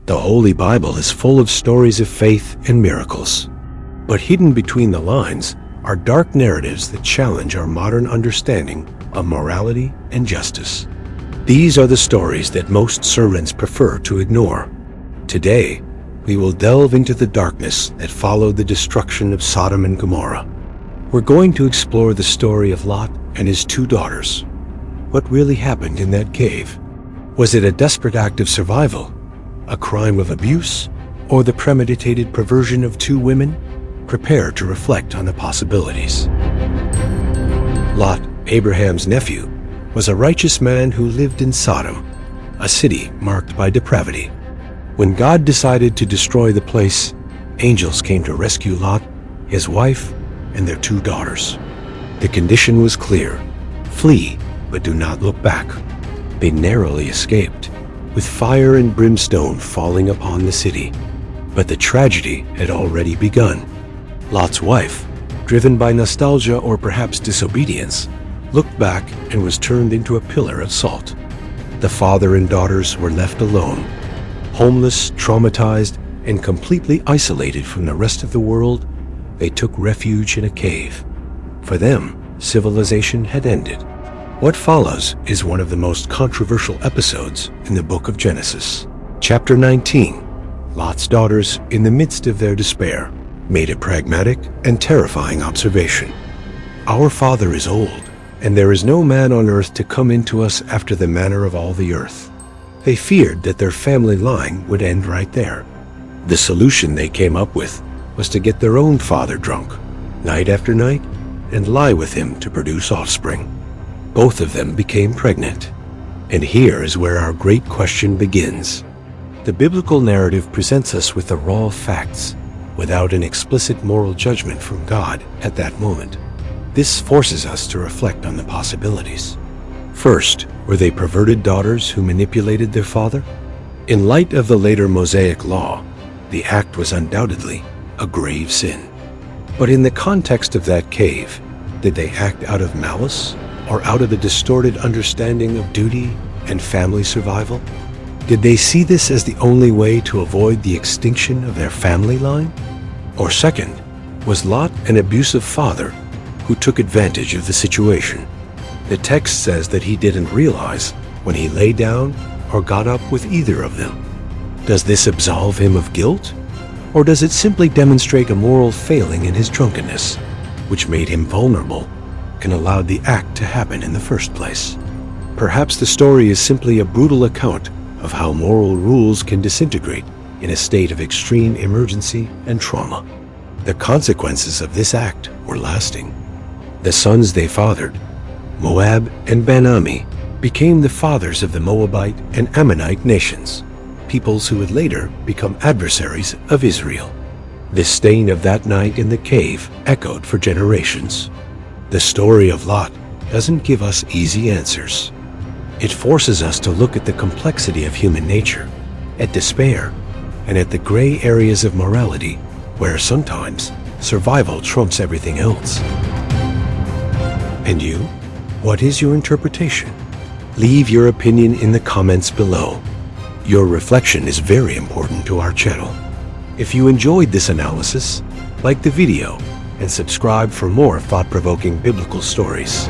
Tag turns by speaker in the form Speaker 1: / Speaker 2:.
Speaker 1: The Holy Bible is full of stories of faith and miracles. But hidden between the lines are dark narratives that challenge our modern understanding of morality and justice. These are the stories that most sermons prefer to ignore. Today, we will delve into the darkness that followed the destruction of Sodom and Gomorrah. We're going to explore the story of Lot and his 2 daughters. What really happened in that cave? Was it a desperate act of survival, a crime of abuse, or the premeditated perversion of 2 women? Prepare to reflect on the possibilities. Lot, Abraham's nephew, was a righteous man who lived in Sodom, a city marked by depravity. When God decided to destroy the place, angels came to rescue Lot, his wife, and their 2 daughters. The condition was clear: flee, but do not look back. They narrowly escaped, with fire and brimstone falling upon the city. But the tragedy had already begun. Lot's wife, driven by nostalgia or perhaps disobedience, looked back and was turned into a pillar of salt. The father and daughters were left alone, homeless, traumatized, and completely isolated from the rest of the world. They took refuge in a cave. For them, civilization had ended. What follows is one of the most controversial episodes in the book of Genesis. Chapter 19, Lot's daughters, in the midst of their despair, made a pragmatic and terrifying observation. Our Father is old, and there is no man on earth to come into us after the manner of all the earth. They feared that their family line would end right there. The solution they came up with was to get their own father drunk, night after night, and lie with him to produce offspring. Both of them became pregnant. And here is where our great question begins. The biblical narrative presents us with the raw facts, without an explicit moral judgment from God at that moment. This forces us to reflect on the possibilities. First, were they perverted daughters who manipulated their father? In light of the later Mosaic law, the act was undoubtedly a grave sin. But in the context of that cave, did they act out of malice or out of the distorted understanding of duty and family survival? Did they see this as the only way to avoid the extinction of their family line? Or second, was Lot an abusive father who took advantage of the situation? The text says that he didn't realize when he lay down or got up with either of them. Does this absolve him of guilt? Or does it simply demonstrate a moral failing in his drunkenness, which made him vulnerable and allowed the act to happen in the first place? Perhaps the story is simply a brutal account of how moral rules can disintegrate in a state of extreme emergency and trauma. The consequences of this act were lasting. The sons they fathered, Moab and Ben-Ami, became the fathers of the Moabite and Ammonite nations, peoples who would later become adversaries of Israel. The stain of that night in the cave echoed for generations. The story of Lot doesn't give us easy answers. It forces us to look at the complexity of human nature, at despair, and at the gray areas of morality where sometimes survival trumps everything else. And you? What is your interpretation? Leave your opinion in the comments below. Your reflection is very important to our channel. If you enjoyed this analysis, like the video and subscribe for more thought-provoking biblical stories.